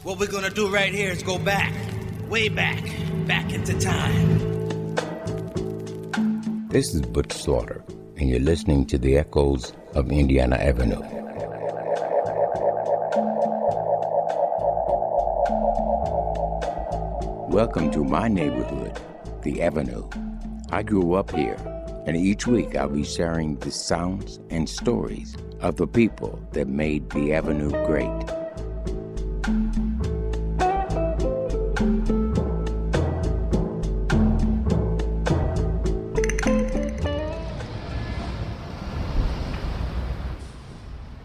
What we're gonna do right here is go back, way back into time. This is Butch Slaughter, and you're listening to the echoes of Indiana Avenue. Welcome to my neighborhood, the Avenue. I grew up here, and each week I'll be sharing the sounds and stories of the people that made the Avenue great.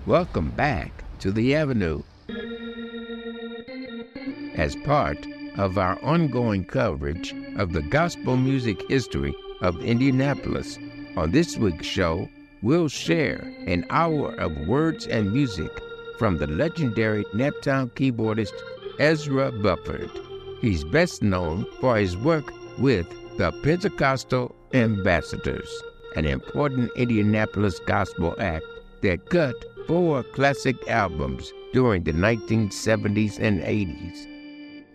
Welcome back to the Avenue. As part of our ongoing coverage of the gospel music history of Indianapolis, on this week's show, we'll share an hour of words and music from the legendary Naptown keyboardist Ezra Bufford. He's best known for his work with the Pentecostal Ambassadors, an important Indianapolis gospel act that cut 4 classic albums during the 1970s and 80s.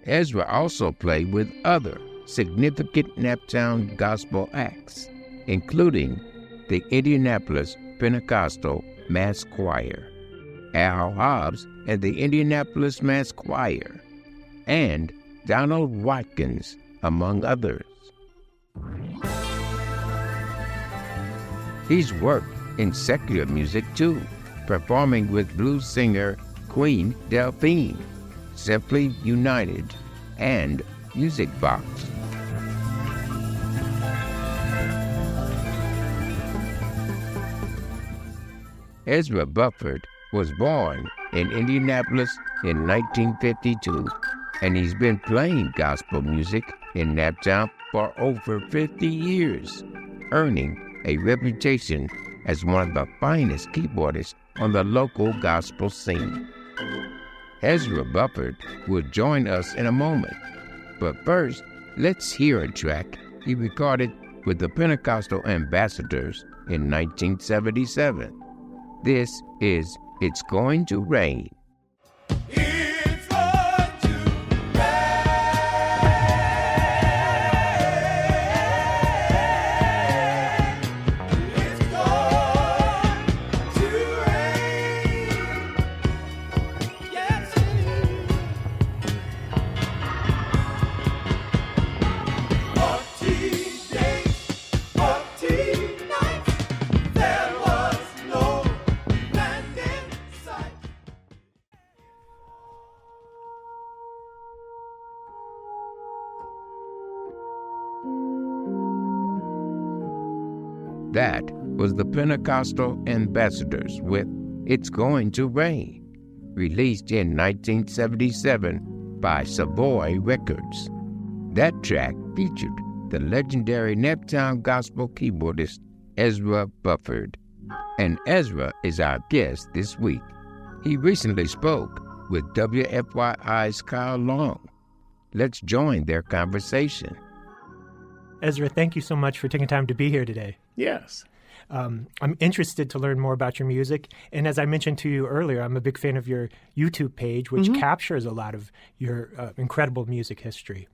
Ezra also played with other significant Naptown gospel acts, including the Indianapolis Pentecostal Mass Choir, Al Hobbs and the Indianapolis Mass Choir, and Donald Watkins, among others. He's worked in secular music too, performing with blues singer Queen Delphine, Simply United, and Music Box. Ezra Bufford was born in Indianapolis in 1952, and he's been playing gospel music in Naptown for over 50 years, earning a reputation as one of the finest keyboardists on the local gospel scene. Ezra Bufford will join us in a moment, but first, let's hear a track he recorded with the Pentecostal Ambassadors in 1977. This is It's Going to Rain. That was the Pentecostal Ambassadors with It's Going to Rain, released in 1977 by Savoy Records. That track featured the legendary Naptown gospel keyboardist Ezra Bufford. And Ezra is our guest this week. He recently spoke with WFYI's Kyle Long. Let's join their conversation. Ezra, thank you so much for taking time to be here today. Yes. I'm interested to learn more about your music. And as I mentioned to you earlier, I'm a big fan of your YouTube page, which captures a lot of your incredible music history.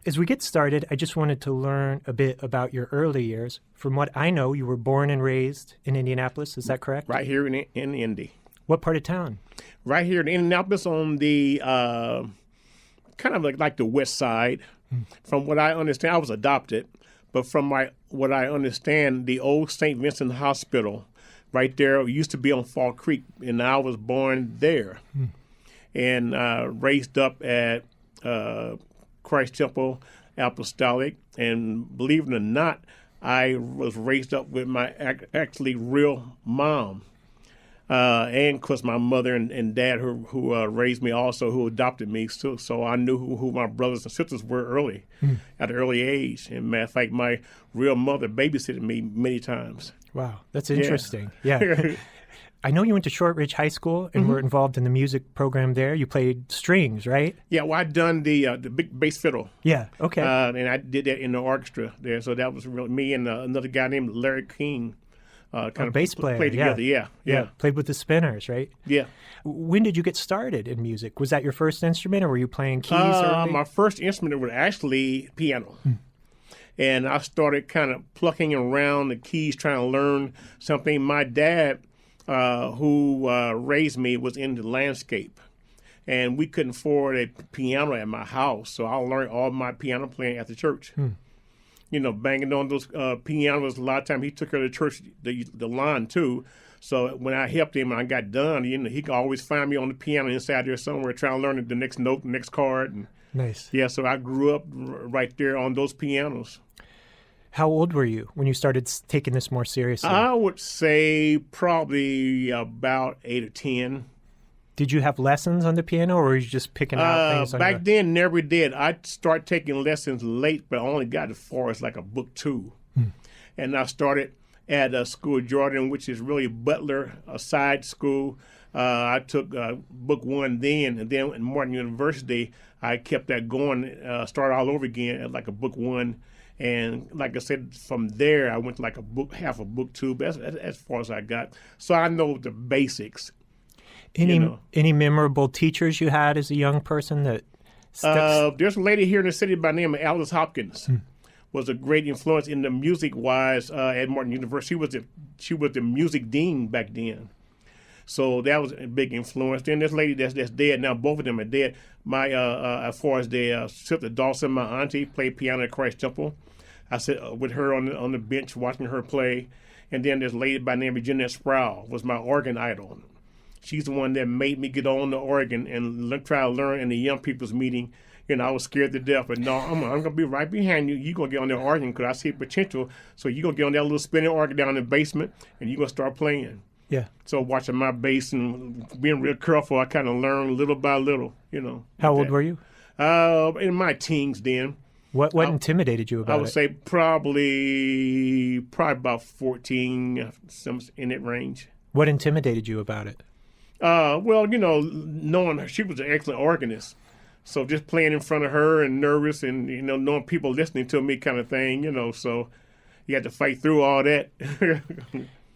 As we get started, I just wanted to learn a bit about your early years. From what I know, you were born and raised in Indianapolis. Is that correct? Right here in Indy. What part of town? Right here in Indianapolis on the kind of like the west side. From what I understand, I was adopted, but from what I understand, the old St. Vincent Hospital right there used to be on Fall Creek, and I was born there and raised up at Christ Temple Apostolic. And believe it or not, I was raised up with my actually real mom. And of course my mother and dad who raised me also, who adopted me. So I knew who my brothers and sisters were early, at an early age. And matter of fact, my real mother babysitted me many times. Wow, that's interesting. Yeah. I know you went to Shortridge High School and were involved in the music program there. You played strings, right? Yeah, well, I'd done the big bass fiddle. Yeah, okay. And I did that in the orchestra there. So that was really me and another guy named Larry King. kind of bass player, play together. Yeah. Played with the Spinners, right? Yeah. When did you get started in music? Was that your first instrument, or were you playing keys early? My first instrument was actually piano. And I started kind of plucking around the keys, trying to learn something. My dad, who raised me, was into landscape. And we couldn't afford a piano at my house, so I learned all my piano playing at the church. You know, banging on those pianos. A lot of times he took care of the church, the line too. So when I helped him and I got done, you know, he could always find me on the piano inside there somewhere, trying to learn the next note, the next chord. And Nice. yeah, so I grew up right there on those pianos. How old were you when you started taking this more seriously? I would say probably about 8 or 10. Did you have lessons on the piano, or were you just picking out things? Back then, never did. I started taking lessons late, but I only got as far as like a book 2. And I started at a school, Jordan, which is really Butler, a side school. I took book 1 then, and then at Martin University, I kept that going, started all over again at like a book 1. And like I said, from there, I went to like half a book 2, but that's as far as I got. So I know the basics. Any memorable teachers you had as a young person that there's a lady here in the city by the name of Alice Hopkins. Was a great influence in the music wise at Martin University. She was the music dean back then. So that was a big influence. Then this lady that's dead now, both of them are dead. My as far as the Sister Dawson, my auntie, played piano at Christ Temple. I sat with her on the bench watching her play. And then this lady by the name of Jeanette Sproul was my organ idol. She's the one that made me get on the organ and try to learn in the young people's meeting. You know, I was scared to death, but no, I'm going to be right behind you. You're going to get on the organ because I see potential. So you're going to get on that little spinning organ down in the basement, and you're going to start playing. Yeah. So watching my bass and being real careful, I kind of learned little by little, you know. How old were you? In my teens then. What intimidated you about it? I would say probably about 14, in that range. What intimidated you about it? Well, you know, knowing her, she was an excellent organist. So just playing in front of her and nervous and, you know, knowing people listening to me kind of thing, you know, so you had to fight through all that.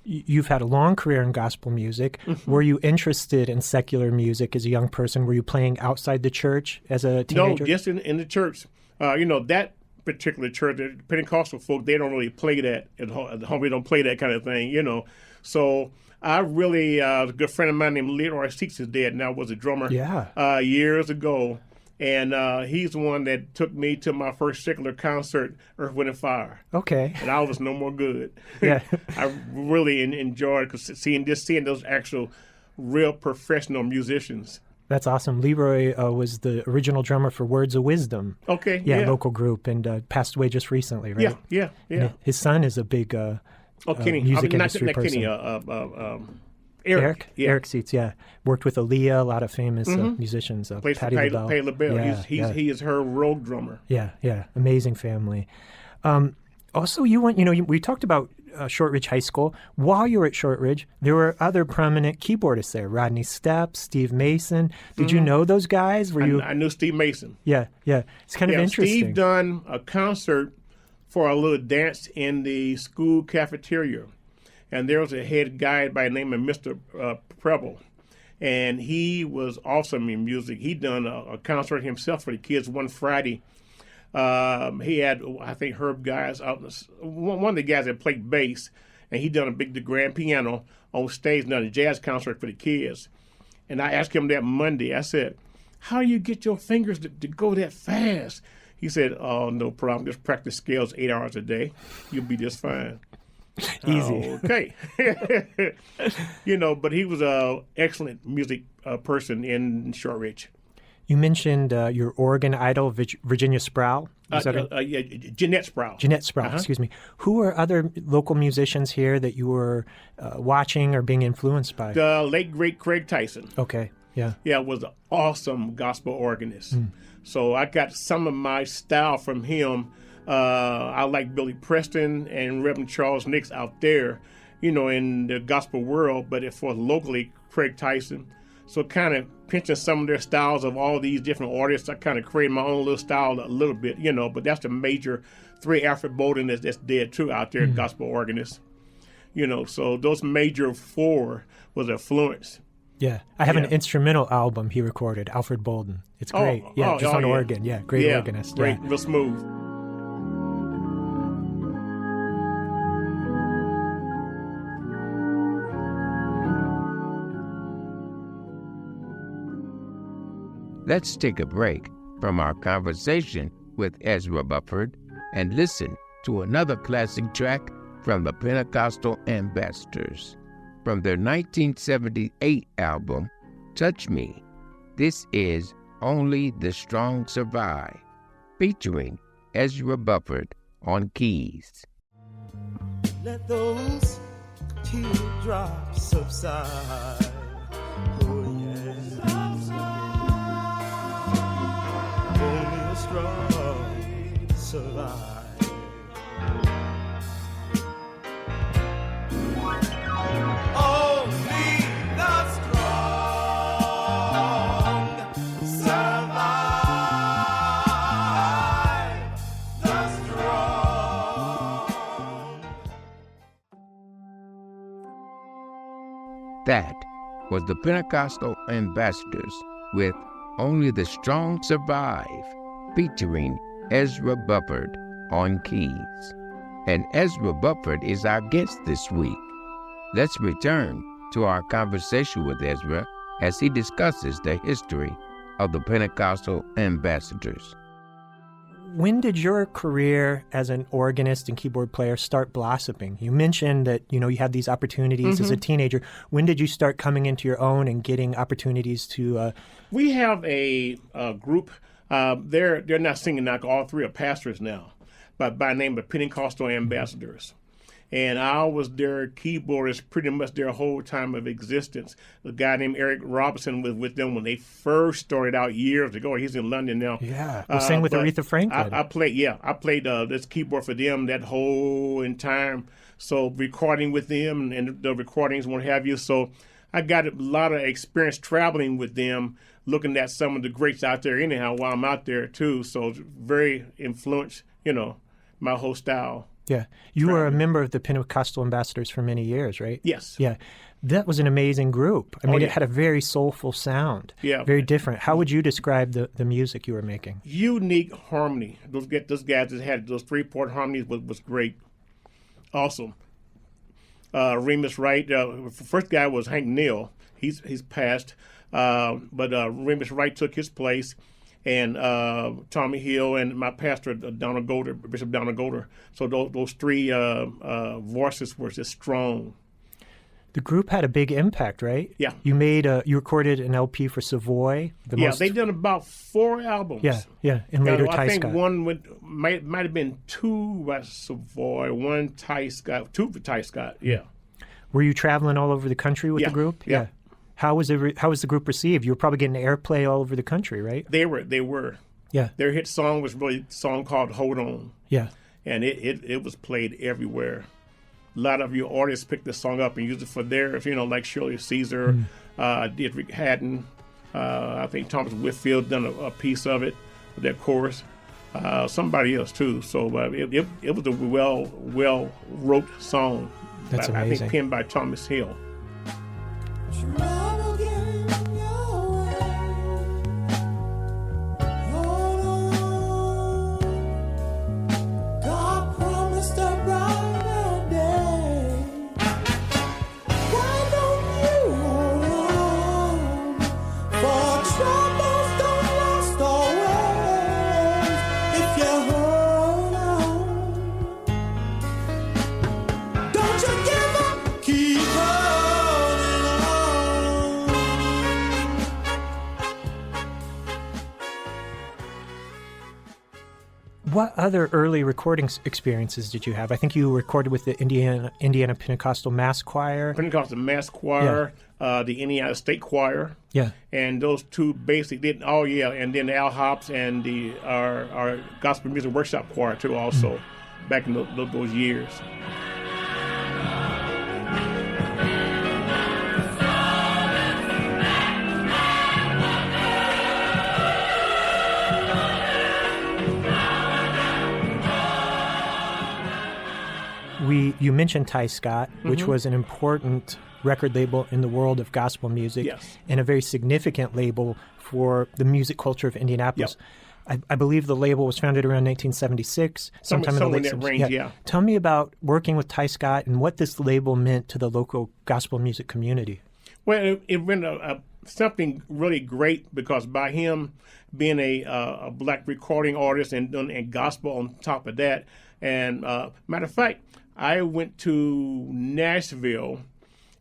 You've had a long career in gospel music. Were you interested in secular music as a young person? Were you playing outside the church as a teenager? No, just in the church. You know, that particular church, the Pentecostal folk, they don't really play that at home. We don't play that kind of thing, you know. So I really, a good friend of mine named Leroy Seeks is dead now, was a drummer years ago. And he's the one that took me to my first secular concert, Earth, Wind & Fire. Okay. And I was no more good. Yeah. I really enjoyed seeing those actual real professional musicians. That's awesome. Leroy was the original drummer for Words of Wisdom. Okay. Yeah, local group, and passed away just recently, right? Yeah. And his son is a big Kenny. music industry not person. Kenny, Eric. Yeah. Eric Seitz, worked with Aaliyah, a lot of famous musicians. Plays for Patti Patti LaBelle. Yeah, He is her rogue drummer. Yeah, amazing family. Also, you went, we talked about Shortridge High School. While you were at Shortridge, there were other prominent keyboardists there. Rodney Stepp, Steve Mason. Did you know those guys? I knew Steve Mason. Yeah. It's kind of interesting. Steve done a concert for a little dance in the school cafeteria. And there was a head guy by the name of Mr. Preble. And he was awesome in music. He done a concert himself for the kids one Friday. He had, I think, Herb Guys, one of the guys that played bass, and he done the grand piano on stage, done a jazz concert for the kids. And I asked him that Monday, I said, how do you get your fingers to go that fast? He said, oh, no problem. Just practice scales 8 hours a day. You'll be just fine. Easy. Okay. But he was an excellent music person in Shortridge. You mentioned your organ idol, Virginia Sproul. Jeanette Sproul. Jeanette Sproul, excuse me. Who are other local musicians here that you were watching or being influenced by? The late, great Craig Tyson. Okay, yeah. Yeah, was an awesome gospel organist. So I got some of my style from him. I like Billy Preston and Reverend Charles Nix out there, in the gospel world, but for locally, Craig Tyson. So kind of pinching some of their styles of all these different artists, I kind of created my own little style a little bit, but that's the major three. Alfred Bowden that's dead too out there, gospel organist. So those major four was influence. Yeah. I have an instrumental album he recorded, Alfred Bolden. It's great. Just on organ. Yeah, great organist. Great, real smooth. Let's take a break from our conversation with Ezra Bufford and listen to another classic track from the Pentecostal Ambassadors. From their 1978 album, Touch Me, this is Only the Strong Survive, featuring Ezra Bufford on keys. Let those teardrops subside. Oh, yeah. Only the strong survive. That was the Pentecostal Ambassadors with Only the Strong Survive, featuring Ezra Bufford on keys. And Ezra Bufford is our guest this week. Let's return to our conversation with Ezra as he discusses the history of the Pentecostal Ambassadors. When did your career as an organist and keyboard player start blossoming? You mentioned that, you had these opportunities as a teenager. When did you start coming into your own and getting opportunities to... We have a group. They're not singing now. All three are pastors now, but by name of Pentecostal Ambassadors. And I was their keyboardist pretty much their whole time of existence. A guy named Eric Robinson was with them when they first started out years ago. He's in London now. Yeah, we sang with Aretha Franklin. I played this keyboard for them that whole time. So recording with them and the recordings, what have you. So I got a lot of experience traveling with them, looking at some of the greats out there anyhow while I'm out there too. So very influenced, my whole style. Yeah. You were a member of the Pentecostal Ambassadors for many years, right? Yes. Yeah. That was an amazing group. I mean, it had a very soulful sound. Yeah. Very different. How would you describe the music you were making? Unique harmony. Those guys that had those 3-part harmonies was great. Awesome. Remus Wright. First guy was Hank Neal. He's passed. But Remus Wright took his place. And Tommy Hill and my pastor, Bishop Donald Golder. So those three voices were just strong. The group had a big impact, right? Yeah. You recorded an LP for Savoy. They done about 4 albums. Yeah, and later Ty I think Scott. one might have been 2 by Savoy, 1 Ty Scott, 2 for Ty Scott, yeah. Were you traveling all over the country with the group? Yeah. How was the group received? You were probably getting airplay all over the country, right? They were. Yeah. Their hit song was really a song called Hold On. Yeah. And it was played everywhere. A lot of your artists picked the song up and used it for theirs, like Shirley Caesar, Dietrich Haddon. I think Thomas Whitfield done a piece of it, their chorus. Somebody else too. So it was a well wrote song. That's amazing. I think penned by Thomas Hill. What other early recording experiences did you have? I think you recorded with the Indiana Pentecostal Mass Choir. Pentecostal Mass Choir, the Indiana State Choir. Yeah. And those two basically did, and then Al Hobbs and our Gospel Music Workshop Choir too also, back in those years. You You mentioned Ty Scott, which was an important record label in the world of gospel music and a very significant label for the music culture of Indianapolis. I believe the label was founded around 1976, sometime in the late that range, Tell me about working with Ty Scott and what this label meant to the local gospel music community. Well, it meant something really great because by him being a black recording artist and gospel on top of that, and matter of fact, I went to Nashville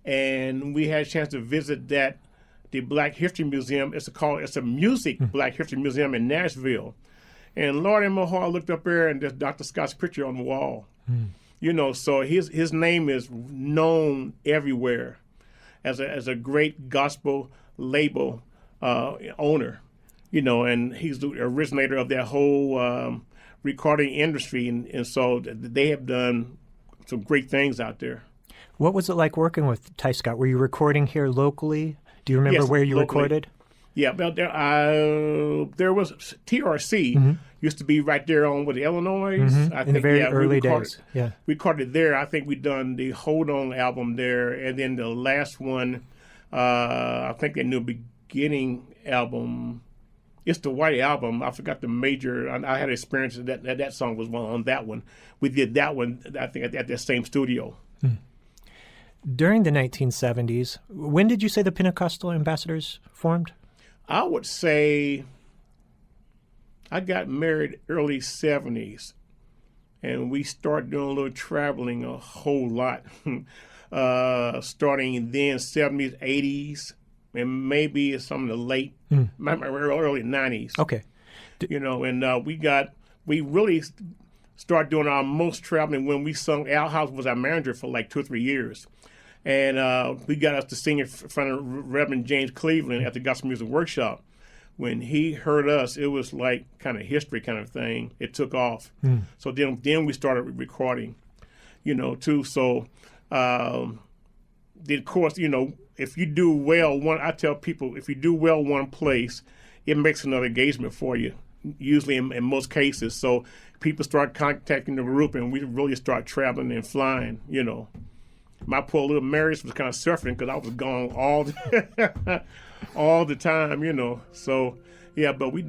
and we had a chance to visit the Black History Museum. It's a music Black History Museum in Nashville. And Lord in my heart, I looked up there and there's Dr. Scott's picture on the wall. You know, so his name is known everywhere as a great gospel label owner. You know, and he's the originator of that whole recording industry. And so they have done some great things out there. What was it like working with Ty Scott? Were you recording here locally? Do you remember where you locally. recorded? Yeah, but there was TRC used to be right there on with Illinois. I think, in the very early days. Yeah, we recorded there. I think we done the Hold On album there, and then the last one, I think the New Beginning album. It's the White Album. I forgot the major. I had experience that song was one on that one. We did that one. I think at that same studio. During the 1970s, when did you say the Pentecostal Ambassadors formed? I would say I got married early 70s, and we started doing a little traveling a whole lot, starting then 70s, 80s, and maybe some of the late, early 90s. Okay. You know, and we really started doing our most traveling when we sung. Al Hobbs was our manager for like 2 or 3 years. And we got us to sing in front of Reverend James Cleveland at the Gospel Music Workshop. When he heard us, it was like kind of history kind of thing. It took off. So then we started recording, you know, too. So, of course, you know, if you do well, I tell people, if you do well one place, it makes another engagement for you, usually in most cases. So people start contacting the group, and we really start traveling and flying, you know. My poor little marriage was kind of suffering because I was gone all the time, you know. So, yeah, but we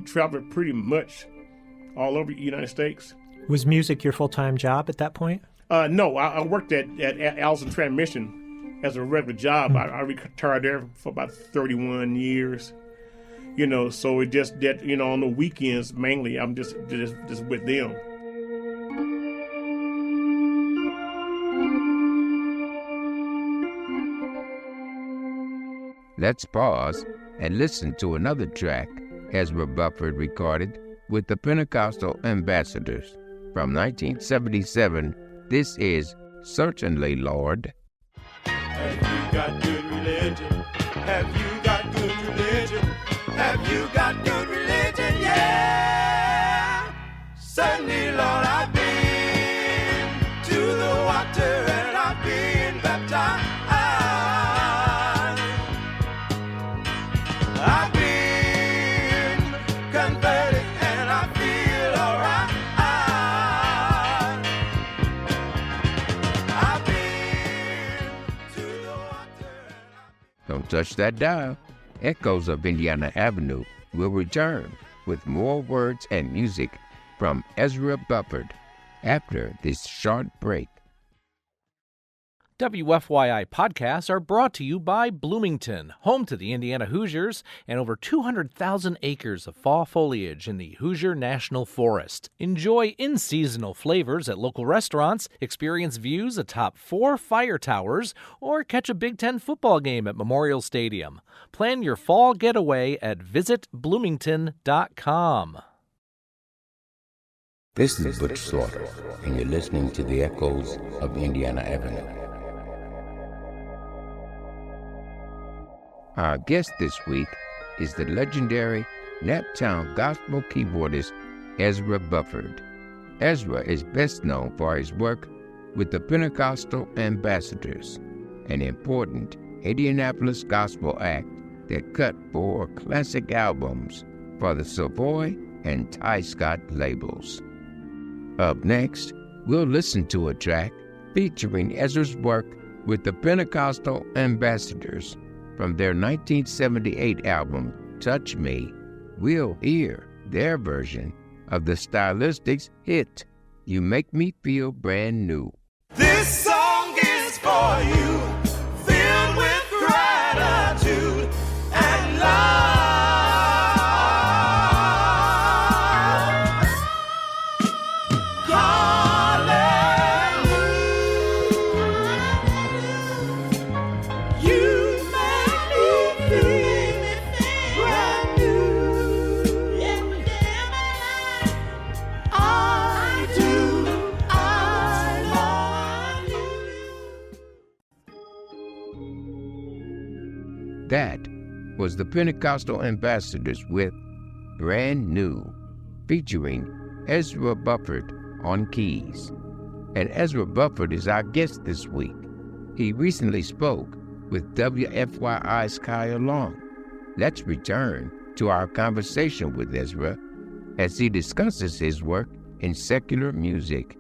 traveled pretty much all over the United States. Was music your full-time job at that point? No, I worked at Allison Transmission as a regular job. I retired there for about 31 years, you know. So it just that, you know, on the weekends mainly, I'm just with them. Let's pause and listen to another track Ezra Bufford recorded with the Pentecostal Ambassadors. From 1977, this is Certainly, Lord. Have you got good religion? Have you got good religion? Have you got good religion? Yeah! Certainly, Lord, I've been to the water and I've been baptized. I've been converted and I feel alright. I've been to the water. Don't touch that dial. Echoes of Indiana Avenue will return with more words and music from Ezra Bufford after this short break. WFYI podcasts are brought to you by Bloomington, home to the Indiana Hoosiers and over 200,000 acres of fall foliage in the Hoosier National Forest. Enjoy in-seasonal flavors at local restaurants, experience views atop 4 fire towers, or catch a Big Ten football game at Memorial Stadium. Plan your fall getaway at visitbloomington.com. This is Butch Slaughter, and you're listening to the Echoes of Indiana Avenue. Our guest this week is the legendary Naptown gospel keyboardist Ezra Bufford. Ezra is best known for his work with the Pentecostal Ambassadors, an important Indianapolis gospel act that cut 4 classic albums for the Savoy and Ty Scott labels. Up next, we'll listen to a track featuring Ezra's work with the Pentecostal Ambassadors from their 1978 album, Touch Me. We'll hear their version of the Stylistics' hit, You Make Me Feel Brand New. This song is for you, filled with gratitude and love. That was the Pentecostal Ambassadors with Brand New, featuring Ezra Bufford on keys. And Ezra Bufford is our guest this week. He recently spoke with WFYI's Kyle Long. Let's return to our conversation with Ezra as he discusses his work in secular music.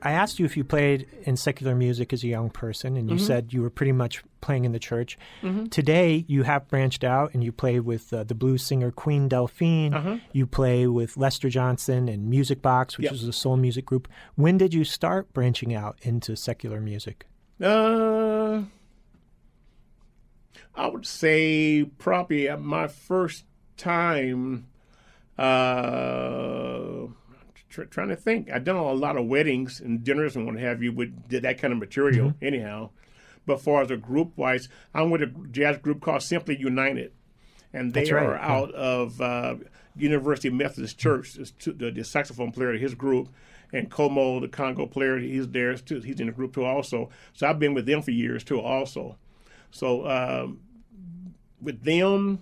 I asked you if you played in secular music as a young person, and you said you were pretty much playing in the church. Today, you have branched out, and you play with the blues singer Queen Delphine. You play with Lester Johnson and Music Box, which is a soul music group. When did you start branching out into secular music? I would say probably my first time... trying to think. I've done a lot of weddings and dinners and what have you with that kind of material anyhow. But as far as a group-wise, I'm with a jazz group called Simply United. And they are out of University Methodist Church. The saxophone player of his group. And Como, the Congo player, he's there too. He's in the group too also. So I've been with them for years too also. So with them...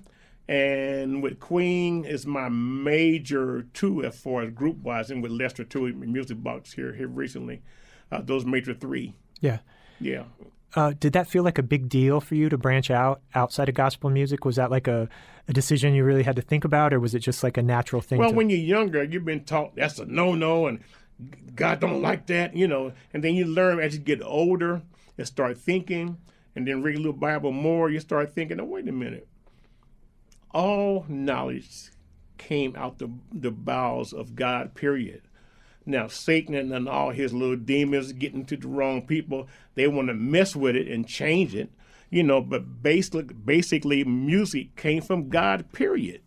And with Queen is my major two as far as group-wise, and with Lester too, in Music Box here recently. Those major three. Yeah. Yeah. Did that feel like a big deal for you to branch out outside of gospel music? Was that like a decision you really had to think about, or was it just like a natural thing? Well, when you're younger, you've been taught that's a no-no, and God don't like that, and then you learn as you get older and start thinking, and then read a little Bible more, you start thinking, oh, wait a minute. All knowledge came out the bowels of God, period. Now, Satan and all his little demons getting to the wrong people, they want to mess with it and change it, but basically music came from God, period.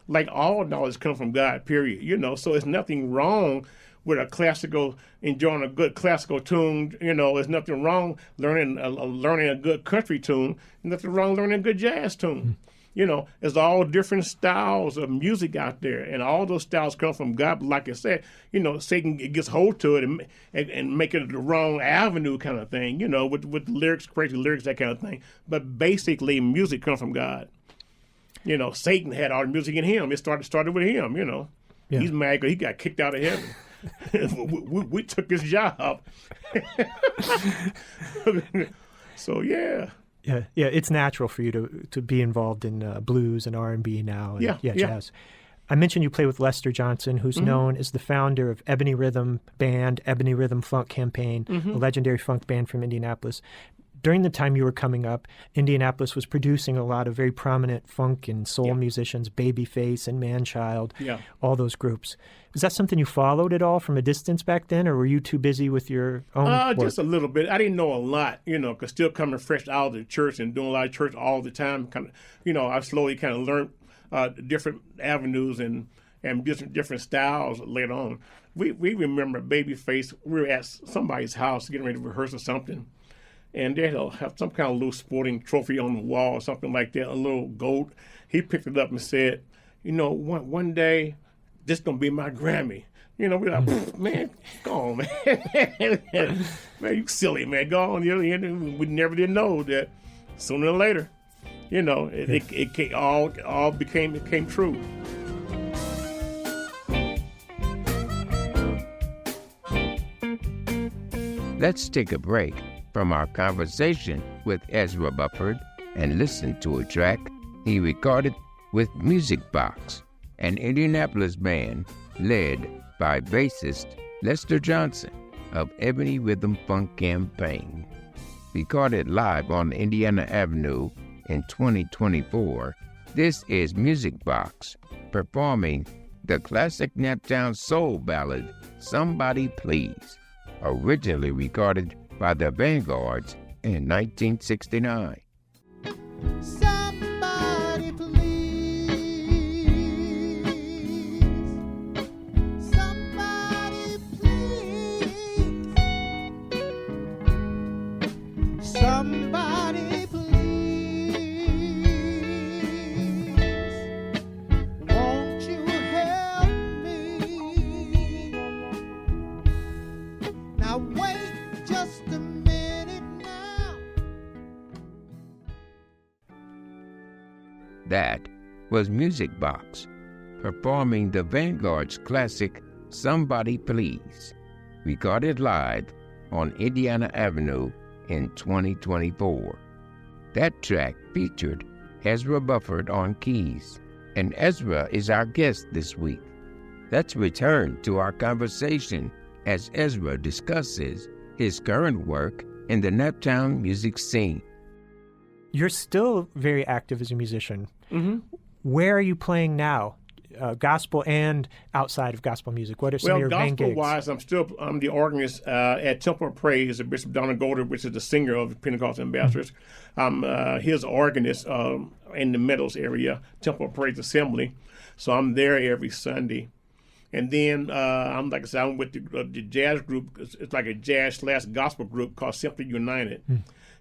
Like all knowledge comes from God, period, so it's nothing wrong with enjoying a good classical tune, there's nothing wrong learning a good country tune, nothing wrong learning a good jazz tune. There's all different styles of music out there, and all those styles come from God. But like I said, Satan gets hold to it and make it the wrong avenue kind of thing, with lyrics, crazy lyrics, that kind of thing. But basically, music comes from God. Satan had all the music in him. It started with him, Yeah. He's mad because he got kicked out of heaven. we took his job. So, yeah. Yeah, it's natural for you to be involved in blues and R&B now. And, jazz. I mentioned you play with Lester Johnson, who's known as the founder of Ebony Rhythm Band, Ebony Rhythm Funk Campaign, a legendary funk band from Indianapolis. During the time you were coming up, Indianapolis was producing a lot of very prominent funk and soul musicians, Babyface and Manchild, all those groups. Was that something you followed at all from a distance back then, or were you too busy with your own work? Just a little bit. I didn't know a lot, because still coming fresh out of the church and doing a lot of church all the time, I slowly kind of learned different avenues and different styles later on. We remember Babyface. We were at somebody's house getting ready to rehearse or something. And they have some kind of little sporting trophy on the wall or something like that, a little goat. He picked it up and said, one day, this going to be my Grammy. We're like, man, go on, man. Man, you silly, man. Go on. We never did know that sooner or later, it all became true. Let's take a break from our conversation with Ezra Bufford and listen to a track he recorded with Music Box, an Indianapolis band led by bassist Lester Johnson of Ebony Rhythm Funk Campaign. Recorded live on Indiana Avenue in 2024, this is Music Box performing the classic Naptown soul ballad, Somebody Please, originally recorded by the Vanguards in 1969. Somebody please, somebody please, somebody please, won't you help me? Now wait just a minute now. That was Music Box, performing the Vanguard's classic Somebody Please, recorded live on Indiana Avenue in 2024. That track featured Ezra Bufford on keys, and Ezra is our guest this week. Let's return to our conversation as Ezra discusses his current work in the Naptown music scene. You're still very active as a musician. Mm-hmm. Where are you playing now? Gospel and outside of gospel music. What are some of your main gigs? Gospel-wise, I'm the organist at Temple of Praise of Bishop Donald Golder, which is the singer of the Pentecostal Ambassadors. I'm his organist in the Meadows area, Temple of Praise Assembly. So I'm there every Sunday. And then I'm like I said, I'm with the jazz group. It's like a jazz/gospel group called Simply United.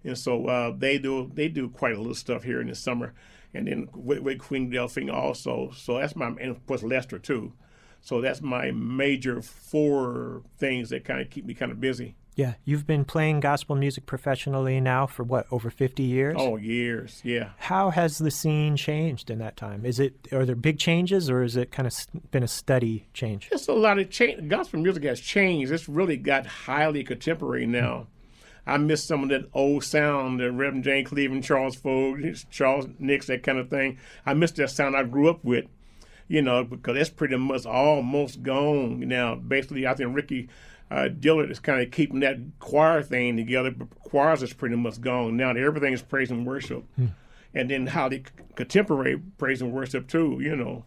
And so they do quite a little stuff here in the summer. And then with Queen Delphine also. So that's and of course Lester too. So that's my major 4 things that kind of keep me kind of busy. Yeah, you've been playing gospel music professionally now for what, over 50 years? Oh, years, yeah. How has the scene changed in that time? Are there big changes, or is it kind of been a steady change? It's a lot of change. Gospel music has changed. It's really got highly contemporary now. I miss some of that old sound, the Reverend Jane Cleveland, Charles Fogue, Charles Nix, that kind of thing. I miss that sound I grew up with, because it's pretty much almost gone now. Basically, I think Ricky Dillard is kind of keeping that choir thing together, but choirs is pretty much gone now. Everything is praise and worship. And then how the contemporary praise and worship too,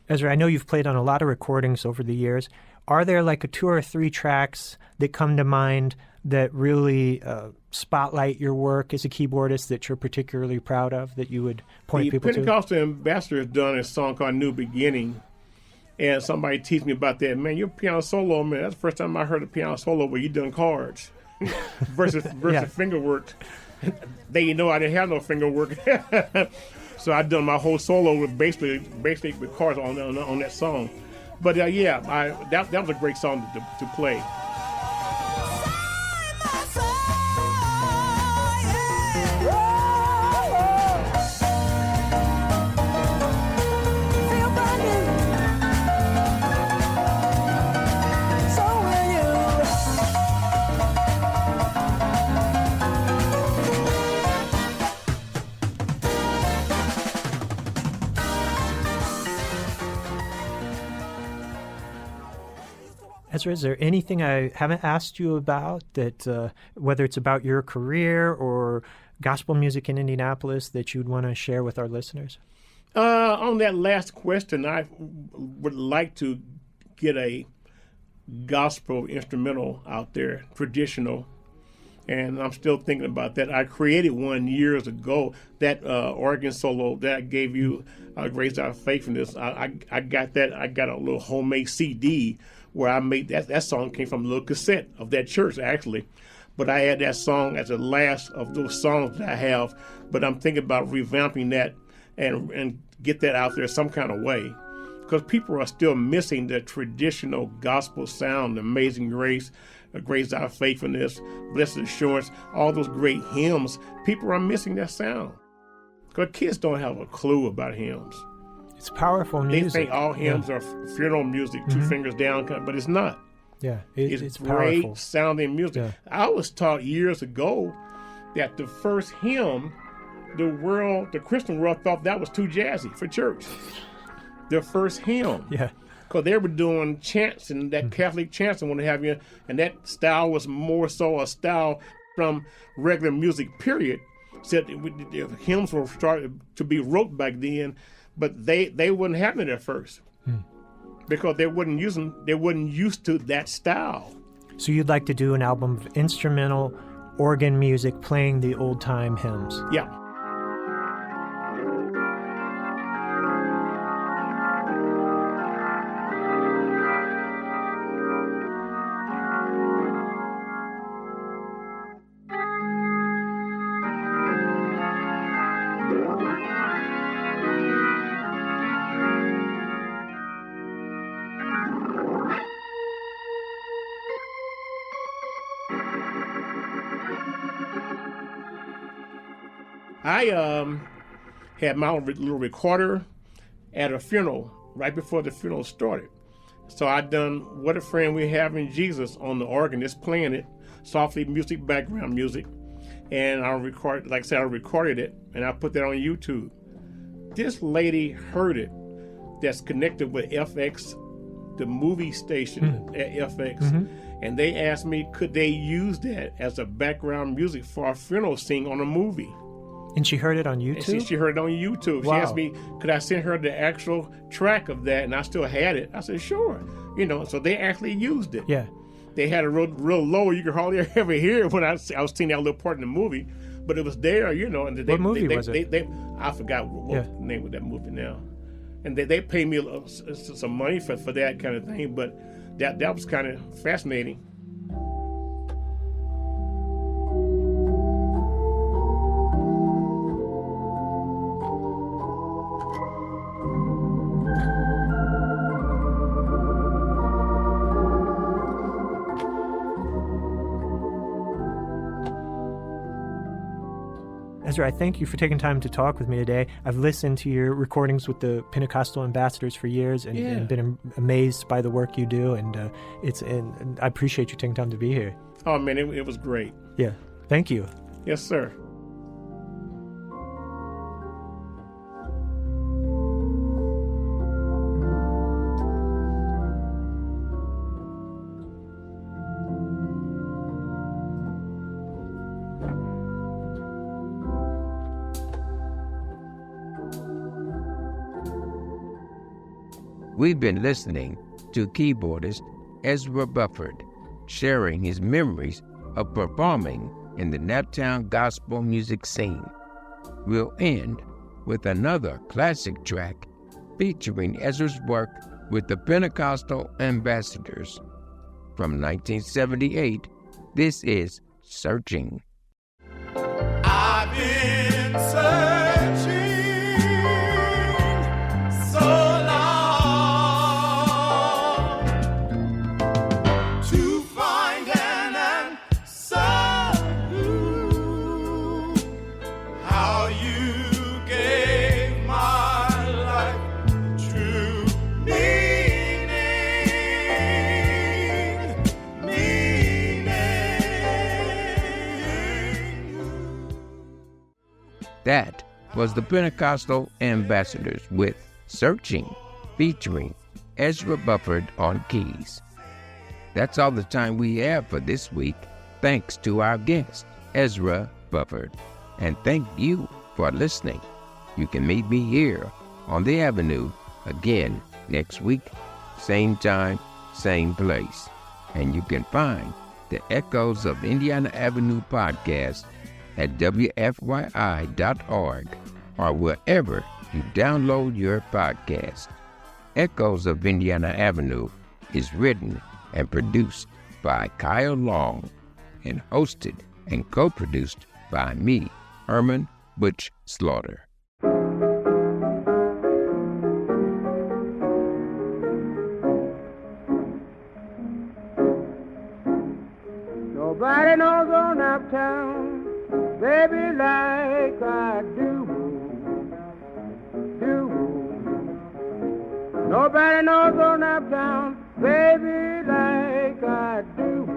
Ezra, I know you've played on a lot of recordings over the years. Are there like 2 or 3 tracks that come to mind that really spotlight your work as a keyboardist that you're particularly proud of, that you would point people to? The Pentecostal Ambassadors done a song called New Beginning, and somebody teased me about that. Man, your piano solo, man, that's the first time I heard a piano solo where you done chords versus finger work. I didn't have no finger work. So I done my whole solo with basically with chords on that song. But that was a great song to play. Ezra, is there anything I haven't asked you about that, whether it's about your career or gospel music in Indianapolis, that you'd want to share with our listeners? On that last question, I would like to get a gospel instrumental out there, traditional, and I'm still thinking about that. I created one years ago, that organ solo that I gave you, Raise Our Faithfulness. I got that. I got a little homemade CD where I made that song came from a little cassette of that church, actually. But I had that song as the last of those songs that I have. But I'm thinking about revamping that and get that out there some kind of way. Because people are still missing the traditional gospel sound, Amazing Grace, Grace Our Faithfulness, Blessed Assurance, all those great hymns. People are missing that sound. Because kids don't have a clue about hymns. It's powerful music. They think all hymns are funeral music, 2 fingers down, but it's not. Yeah, it's powerful. Great sounding music. Yeah. I was taught years ago that the first hymn, the Christian world thought that was too jazzy for church. The first hymn. Yeah. because they were doing chanting, that Catholic chanting, what have you, and that style was more so a style from regular music, period. Said the hymns were started to be wrote back then, but they wouldn't have it at first because they wasn't used to that style. So you'd like to do an album of instrumental organ music playing the old-time hymns? Yeah. I had my own little recorder at a funeral right before the funeral started. So I done What a Friend We Have in Jesus on the organ, just playing it, softly music, background music. And I recorded it and I put that on YouTube. This lady heard it that's connected with FX, the movie station at FX. And they asked me, could they use that as a background music for a funeral scene on a movie? And she heard it on YouTube? And she heard it on YouTube. Wow. She asked me, could I send her the actual track of that? And I still had it. I said, sure. So they actually used it. Yeah. They had it real low. You could hardly ever hear it when I was seeing that little part in the movie. But it was there, And What movie was it? I forgot what the name of that movie now. And they paid me some money for that kind of thing. But that was kind of fascinating. Ezra, I thank you for taking time to talk with me today. I've listened to your recordings with the Pentecostal Ambassadors for years and been amazed by the work you do, and I appreciate you taking time to be here. Oh, man, it was great. Yeah. Thank you. Yes, sir. We've been listening to keyboardist Ezra Bufford sharing his memories of performing in the Naptown gospel music scene. We'll end with another classic track featuring Ezra's work with the Pentecostal Ambassadors. From 1978, this is Searching. I've been searching so long to find an answer. How you gave my life true meaning. That was the Pentecostal Ambassadors with Searching, featuring Ezra Bufford on keys. That's all the time we have for this week. Thanks to our guest, Ezra Bufford. And thank you for listening. You can meet me here on the Avenue again next week, same time, same place. And you can find the Echoes of Indiana Avenue podcast at WFYI.org or wherever you download your podcast. Echoes of Indiana Avenue is written and produced by Kyle Long and hosted and co-produced by me, Herman Butch Slaughter. Nobody knows on Naptown, baby, like I do. Nobody knows on Naptown, baby, like I do.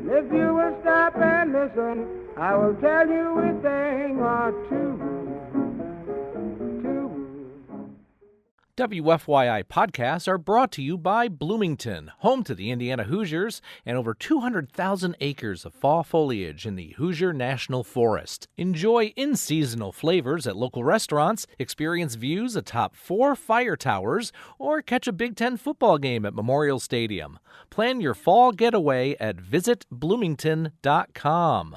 If you will stop and listen, I will tell you a thing or two. WFYI podcasts are brought to you by Bloomington, home to the Indiana Hoosiers, and over 200,000 acres of fall foliage in the Hoosier National Forest. Enjoy in-seasonal flavors at local restaurants, experience views atop 4 fire towers, or catch a Big Ten football game at Memorial Stadium. Plan your fall getaway at visitbloomington.com.